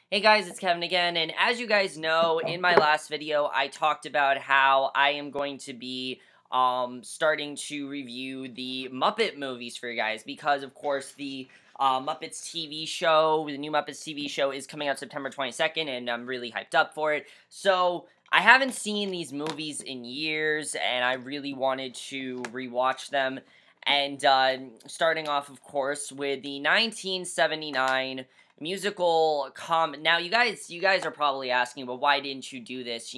Hey guys, it's Kevin again, and as you guys know, in my last video, I talked about how I am going to be, starting to review the Muppet movies for you guys, because, of course, the, Muppets TV show, the new Muppets TV show is coming out September 22nd, and I'm really hyped up for it. So, I haven't seen these movies in years, and I really wanted to rewatch them, and, starting off, of course, with the 1979 musical now you guys are probably asking, well, why didn't you do this,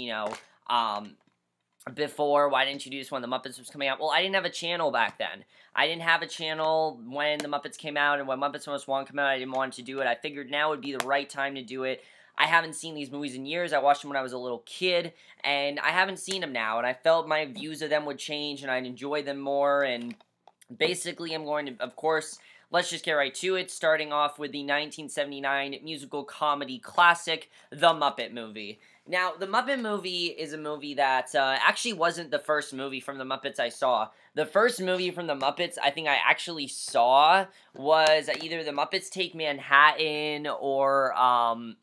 before? Why didn't you do this when the Muppets was coming out? Well, I didn't have a channel back then. I didn't have a channel when the Muppets came out, and when Muppets Most Wanted came out, I didn't want to do it. I figured now would be the right time to do it. I haven't seen these movies in years. I watched them when I was a little kid, and I haven't seen them now, and I felt my views of them would change, and I'd enjoy them more, and basically I'm going to, of course, let's just get right to it, starting off with the 1979 musical comedy classic, The Muppet Movie. Now, The Muppet Movie is a movie that actually wasn't the first movie from the Muppets I saw. The first movie from the Muppets I think I actually saw was either The Muppets Take Manhattan or, I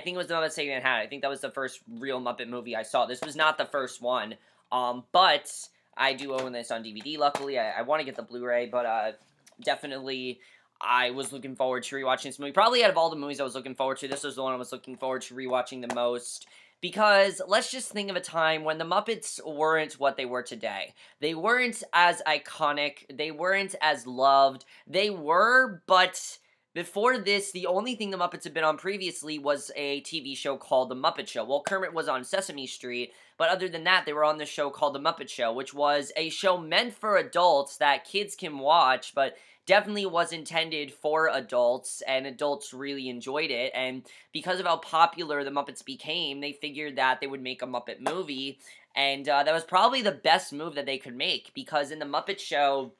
think it was The Muppets Take Manhattan. I think that was the first real Muppet movie I saw. This was not the first one, but I do own this on DVD, luckily. I want to get the Blu-ray, but, definitely, I was looking forward to rewatching this movie. Probably out of all the movies I was looking forward to, this was the one I was looking forward to rewatching the most. Because, let's just think of a time when the Muppets weren't what they were today. They weren't as iconic. They weren't as loved. They were, but before this, the only thing the Muppets had been on previously was a TV show called The Muppet Show. Well, Kermit was on Sesame Street, but other than that, they were on this show called The Muppet Show, which was a show meant for adults that kids can watch, but definitely was intended for adults, and adults really enjoyed it, and because of how popular the Muppets became, they figured that they would make a Muppet movie, and that was probably the best move that they could make, because in The Muppet Show,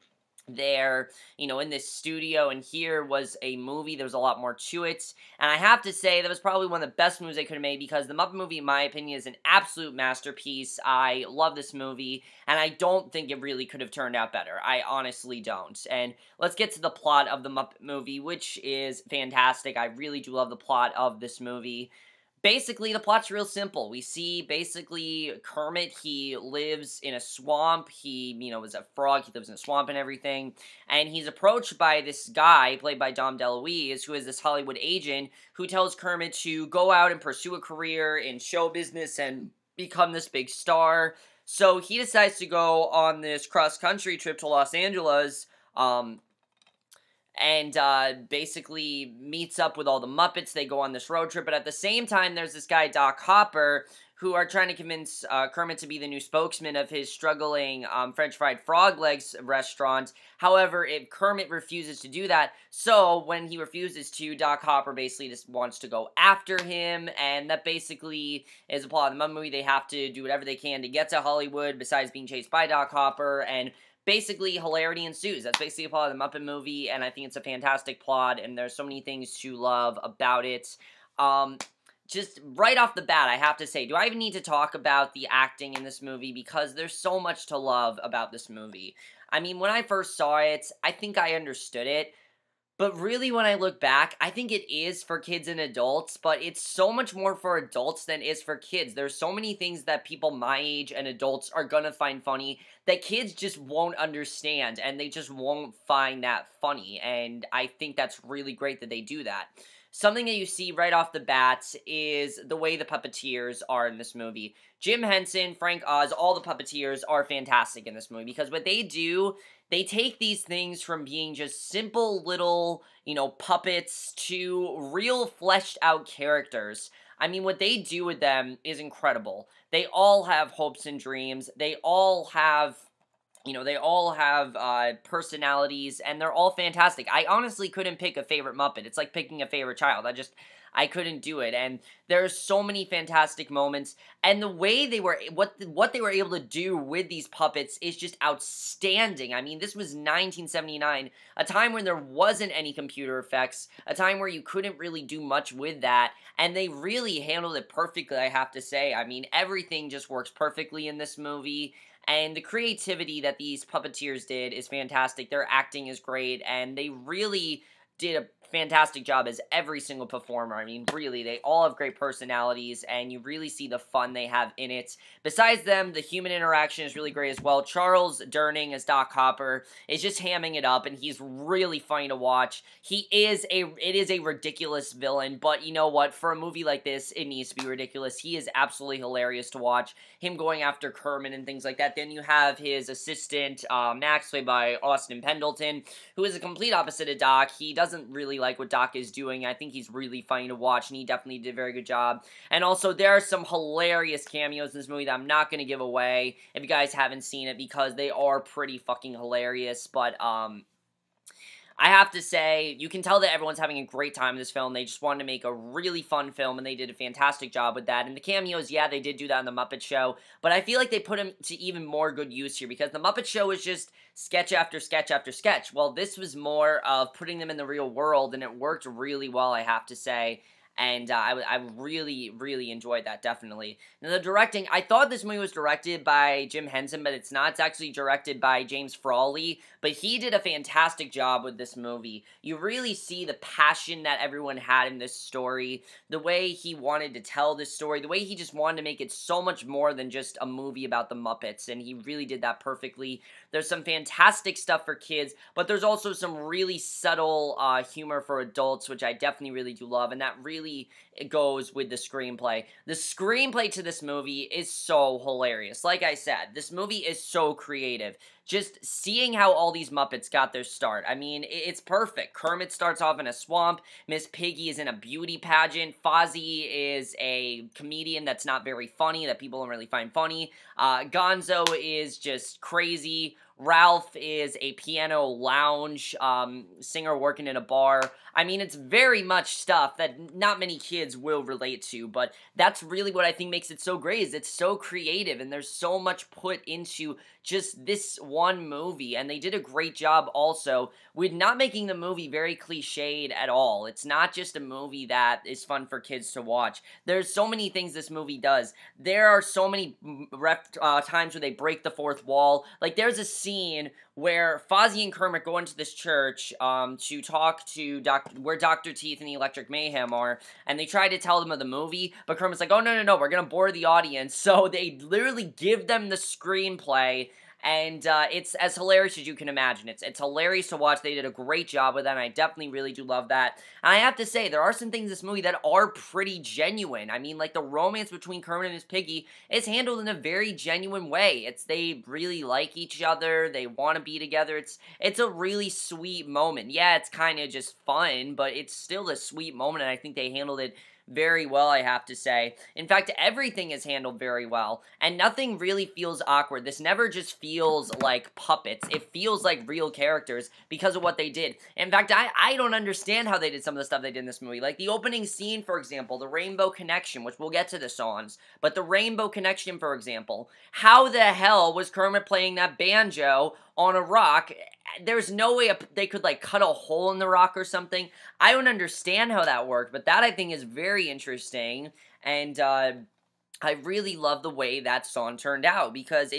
there, in this studio, and here was a movie. There was a lot more to it, and I have to say that was probably one of the best movies they could have made, because the Muppet movie, in my opinion, is an absolute masterpiece. I love this movie, and I don't think it really could have turned out better. I honestly don't. And let's get to the plot of the Muppet movie, which is fantastic. I really do love the plot of this movie. Basically, the plot's real simple. We see, basically, Kermit, he lives in a swamp. He, is a frog. He lives in a swamp and everything. And he's approached by this guy, played by Dom DeLuise, who is this Hollywood agent, who tells Kermit to go out and pursue a career in show business and become this big star. So he decides to go on this cross-country trip to Los Angeles, and basically meets up with all the Muppets. They go on this road trip, but at the same time, there's this guy, Doc Hopper, who are trying to convince Kermit to be the new spokesman of his struggling French fried frog legs restaurant. However, if Kermit refuses to do that, so when he refuses to, Doc Hopper basically just wants to go after him, and that basically is a plot of the Muppet movie. They have to do whatever they can to get to Hollywood, besides being chased by Doc Hopper, and basically, hilarity ensues. That's basically a plot of the Muppet movie, and I think it's a fantastic plot, and there's so many things to love about it. Just right off the bat, I have to say, do I even need to talk about the acting in this movie? Because there's so much to love about this movie. I mean, when I first saw it, I think I understood it. But really, when I look back, I think it is for kids and adults, but it's so much more for adults than it is for kids. There's so many things that people my age and adults are gonna find funny that kids just won't understand, and they just won't find that funny, and I think that's really great that they do that. Something that you see right off the bat is the way the puppeteers are in this movie. Jim Henson, Frank Oz, all the puppeteers are fantastic in this movie, because what they do, they take these things from being just simple little, puppets to real fleshed out characters. I mean, what they do with them is incredible. They all have hopes and dreams. They all have personalities, and they're all fantastic. I honestly couldn't pick a favorite Muppet. It's like picking a favorite child. I couldn't do it, and there's so many fantastic moments, and the way they were, what they were able to do with these puppets is just outstanding. I mean, this was 1979, a time when there wasn't any computer effects, a time where you couldn't really do much with that, and they really handled it perfectly, I have to say. I mean, everything just works perfectly in this movie, and the creativity that these puppeteers did is fantastic. Their acting is great, and they really did a fantastic job as every single performer. I mean, really, they all have great personalities, and you really see the fun they have in it. Besides them, the human interaction is really great as well. Charles Durning as Doc Hopper is just hamming it up, and he's really funny to watch. It is a ridiculous villain, but you know what? For a movie like this, it needs to be ridiculous. He is absolutely hilarious to watch. Him going after Kermit and things like that. Then you have his assistant, Max, played by Austin Pendleton, who is a complete opposite of Doc. He doesn't really like what Doc is doing. I think he's really funny to watch, and he definitely did a very good job. And also, there are some hilarious cameos in this movie that I'm not going to give away if you guys haven't seen it, because they are pretty fucking hilarious. But, I have to say, you can tell that everyone's having a great time in this film. They just wanted to make a really fun film, and they did a fantastic job with that. And the cameos, yeah, they did do that on The Muppet Show, but I feel like they put them to even more good use here, because The Muppet Show was just sketch after sketch after sketch. Well, this was more of putting them in the real world, and it worked really well, I have to say. And I really, really enjoyed that, definitely. Now, the directing, I thought this movie was directed by Jim Henson, but it's not. It's actually directed by James Frawley, but he did a fantastic job with this movie. You really see the passion that everyone had in this story, the way he wanted to tell this story, the way he just wanted to make it so much more than just a movie about the Muppets, and he really did that perfectly. There's some fantastic stuff for kids, but there's also some really subtle humor for adults, which I definitely really do love, and that really goes with the screenplay. The screenplay to this movie is so hilarious. Like I said, this movie is so creative. Just seeing how all these Muppets got their start. I mean, it's perfect. Kermit starts off in a swamp. Miss Piggy is in a beauty pageant. Fozzie is a comedian that's not very funny, that people don't really find funny. Gonzo is just crazy. Ralph is a piano lounge singer working in a bar. I mean, it's very much stuff that not many kids will relate to, but that's really what I think makes it so great, is it's so creative, and there's so much put into just this one movie, and they did a great job also with not making the movie very cliched at all. It's not just a movie that is fun for kids to watch. There's so many things this movie does. There are so many times where they break the fourth wall. Like, there's a scene where Fozzie and Kermit go into this church to talk to where Dr. Teeth and the Electric Mayhem are, and they try to tell them of the movie, but Kermit's like, oh, no, we're gonna bore the audience, so they literally give them the screenplay, and it's as hilarious as you can imagine. It's hilarious to watch. They did a great job with that, and I definitely really do love that. And I have to say, there are some things in this movie that are pretty genuine. I mean, like, the romance between Kermit and Miss Piggy is handled in a very genuine way. They really like each other. They want to be together. It's a really sweet moment. Yeah, it's kind of just fun, but it's still a sweet moment, and I think they handled it very well, I have to say. In fact, everything is handled very well, and nothing really feels awkward. This never just feels like puppets. It feels like real characters because of what they did. In fact, I don't understand how they did some of the stuff they did in this movie. Like, the opening scene, for example, the Rainbow Connection, which we'll get to the songs, but the Rainbow Connection, for example, how the hell was Kermit playing that banjo on a rock? There's no way they could, like, cut a hole in the rock or something. I don't understand how that worked, but that, I think, is very interesting, and I really love the way that song turned out, because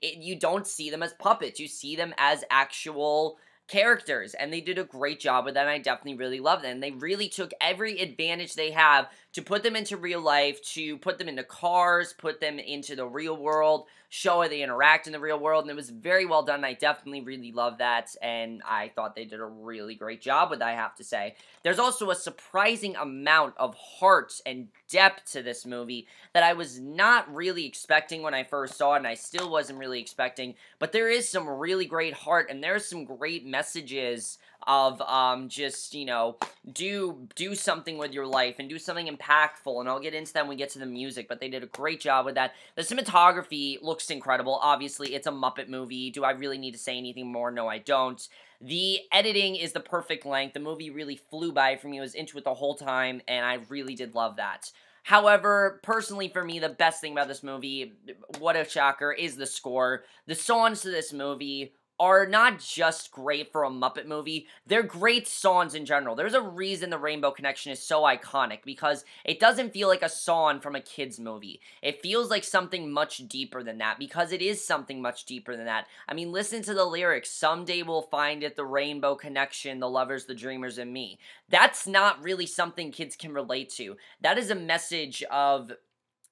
you don't see them as puppets. You see them as actual characters, and they did a great job with that, and I definitely really love them. And they really took every advantage they have to put them into real life, to put them into cars, put them into the real world, show how they interact in the real world, and it was very well done. I definitely really love that, and I thought they did a really great job with that, I have to say. There's also a surprising amount of heart and depth to this movie that I was not really expecting when I first saw it, and I still wasn't really expecting, but there is some really great heart, and there's some great messages of just, you know, do something with your life and do something impactful, and I'll get into that when we get to the music, but they did a great job with that. The cinematography looks incredible. Obviously, it's a Muppet movie. Do I really need to say anything more? No, I don't. The editing is the perfect length. The movie really flew by for me. I was into it the whole time, and I really did love that. However, personally for me, the best thing about this movie, what a shocker, is the score. The songs to this movie are not just great for a Muppet movie, they're great songs in general. There's a reason the Rainbow Connection is so iconic, because it doesn't feel like a song from a kid's movie. It feels like something much deeper than that, because it is something much deeper than that. I mean, listen to the lyrics. Someday we'll find it, the Rainbow Connection, the lovers, the dreamers, and me. That's not really something kids can relate to. That is a message of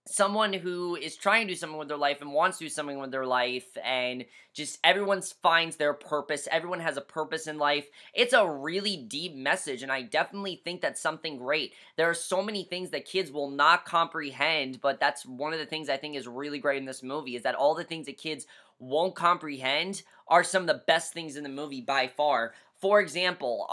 someone who is trying to do something with their life and wants to do something with their life, and just everyone finds their purpose. Everyone has a purpose in life. It's a really deep message, and I definitely think that's something great. There are so many things that kids will not comprehend, but that's one of the things I think is really great in this movie, is that all the things that kids won't comprehend are some of the best things in the movie by far. For example,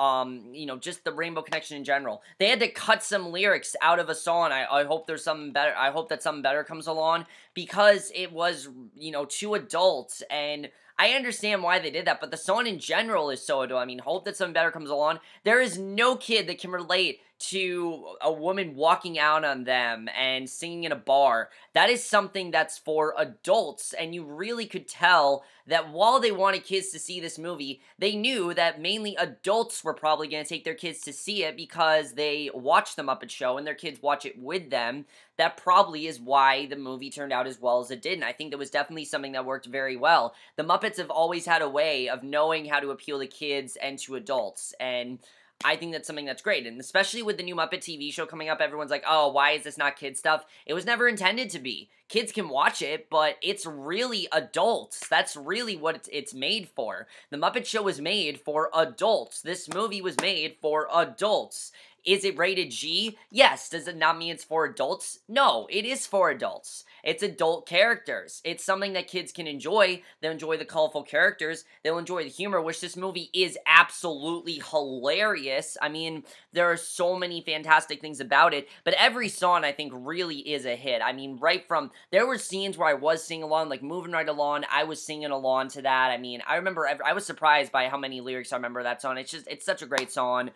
you know, just the Rainbow Connection in general. They had to cut some lyrics out of a song. I hope there's something better. I hope that something better comes along, because it was, you know, too adult, and I understand why they did that, but the song in general is so adult. I mean, hope that something better comes along. There is no kid that can relate to a woman walking out on them and singing in a bar. That is something that's for adults, and you really could tell that while they wanted kids to see this movie, they knew that mainly adults were probably going to take their kids to see it because they watch the Muppet Show and their kids watch it with them. That probably is why the movie turned out as well as it did, and I think that was definitely something that worked very well. The Muppets have always had a way of knowing how to appeal to kids and to adults, and I think that's something that's great, and especially with the new Muppet TV show coming up, everyone's like, oh, why is this not kid stuff? It was never intended to be. Kids can watch it, but it's really adults. That's really what it's made for. The Muppet Show was made for adults. This movie was made for adults. Is it rated G? Yes. Does it not mean it's for adults? No, it is for adults. It's adult characters. It's something that kids can enjoy. They'll enjoy the colorful characters. They'll enjoy the humor, which this movie is absolutely hilarious. I mean, there are so many fantastic things about it, but every song, I think, really is a hit. I mean, right from, there were scenes where I was singing along, like Moving Right Along, I was singing along to that. I mean, I remember, I was surprised by how many lyrics I remember that song. It's such a great song.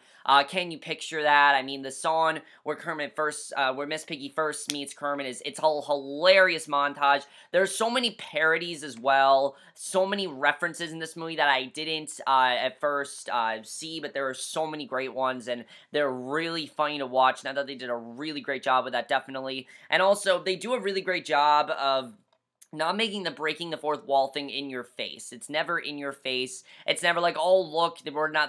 Can you picture that? I mean, the song where where Miss Piggy first meets Kermit it's a hilarious montage. There's so many parodies as well, so many references in this movie that I didn't at first see, but there are so many great ones, and they're really funny to watch. And I thought they did a really great job with that, definitely. And also, they do a really great job of not making the breaking the fourth wall thing in your face. It's never in your face. It's never like, oh, look,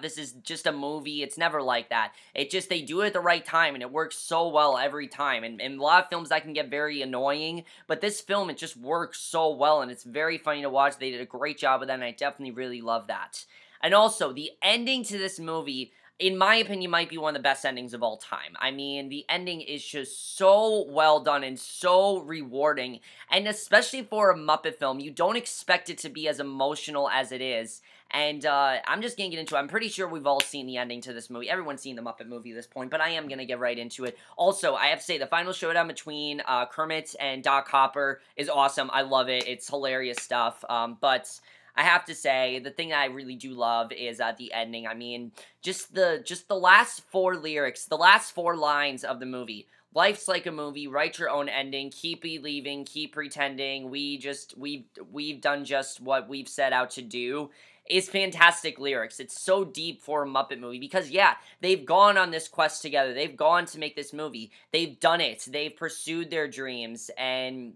this is just a movie. It's never like that. It just, they do it at the right time, and it works so well every time. And in a lot of films, that can get very annoying, but this film, it just works so well, and it's very funny to watch. They did a great job with that, and I definitely really love that. And also, the ending to this movie, in my opinion, might be one of the best endings of all time. I mean, the ending is just so well done and so rewarding, and especially for a Muppet film, you don't expect it to be as emotional as it is. And I'm just going to get into it. I'm pretty sure we've all seen the ending to this movie. Everyone's seen the Muppet movie at this point, but I am going to get right into it. Also, I have to say, the final showdown between Kermit and Doc Hopper is awesome. I love it. It's hilarious stuff. But I have to say, the thing that I really do love is the ending. I mean, just the last four lyrics, the last four lines of the movie. Life's like a movie, write your own ending, keep believing, keep pretending, we've done just what we've set out to do, is fantastic lyrics. It's so deep for a Muppet movie, because yeah, they've gone on this quest together, they've gone to make this movie, they've done it, they've pursued their dreams, and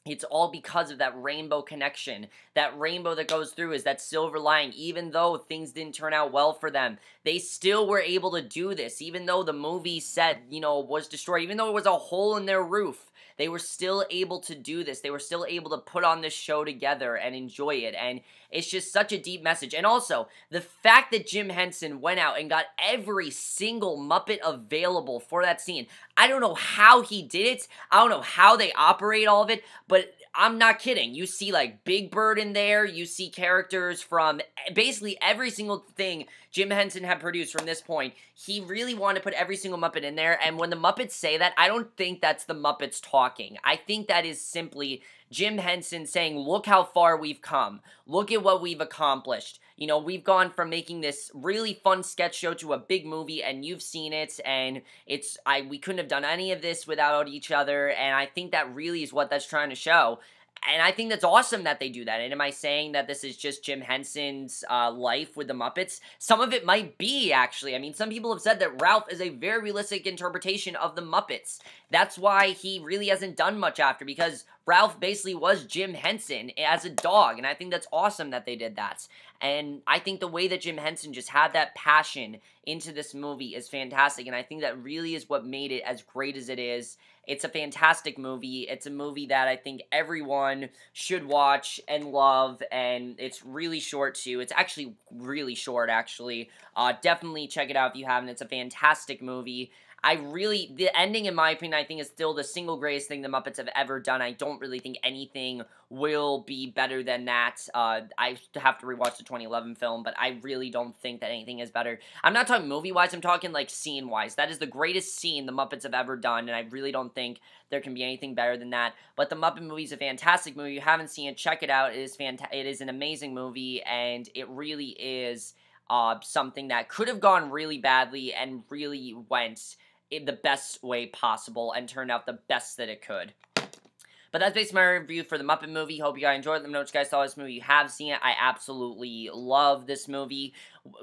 it's all because of that rainbow connection. That rainbow that goes through is that silver lining. Even though things didn't turn out well for them, they still were able to do this. Even though the movie set, was destroyed, even though it was a hole in their roof, they were still able to do this. They were still able to put on this show together and enjoy it. And it's just such a deep message. And also, the fact that Jim Henson went out and got every single Muppet available for that scene. I don't know how he did it. I don't know how they operate all of it, but I'm not kidding. You see like Big Bird in there. You see characters from basically every single thing Jim Henson had produced from this point. He really wanted to put every single Muppet in there. And when the Muppets say that, I don't think that's the Muppets talking. I think that is simply Jim Henson saying, look how far we've come. Look at what we've accomplished. We've gone from making this really fun sketch show to a big movie, and you've seen it, and we couldn't have done any of this without each other, and I think that really is what that's trying to show. And I think that's awesome that they do that. And am I saying that this is just Jim Henson's life with the Muppets? Some of it might be, actually. I mean, some people have said that Ralph is a very realistic interpretation of the Muppets. That's why he really hasn't done much after, because Ralph basically was Jim Henson as a dog, and I think that's awesome that they did that. And I think the way that Jim Henson just had that passion into this movie is fantastic, and I think that really is what made it as great as it is. It's a fantastic movie. It's a movie that I think everyone should watch and love, and it's really short, too. It's actually really short, actually. Definitely check it out if you haven't. It's a fantastic movie. The ending, in my opinion, I think is still the single greatest thing the Muppets have ever done. I don't really think anything will be better than that. I have to rewatch the 2011 film, but I really don't think that anything is better. I'm not talking movie-wise, I'm talking, like, scene-wise. That is the greatest scene the Muppets have ever done, and I really don't think there can be anything better than that. But the Muppet movie is a fantastic movie. If you haven't seen it, check it out. It is an amazing movie, and it really is something that could have gone really badly and really went in the best way possible and turned out the best that it could. But that's basically my review for the Muppet movie. Hope you guys enjoyed it. Let me know what you guys thought of this movie. You have seen it. I absolutely love this movie.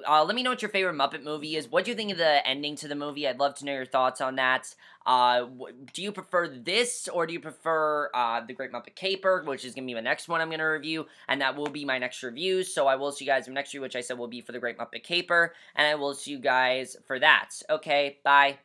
Let me know what your favorite Muppet movie is. What do you think of the ending to the movie? I'd love to know your thoughts on that. Do you prefer this, or do you prefer The Great Muppet Caper, which is going to be the next one I'm going to review, and that will be my next review. So I will see you guys in the next review, which I said will be for The Great Muppet Caper, and I will see you guys for that. Okay, bye.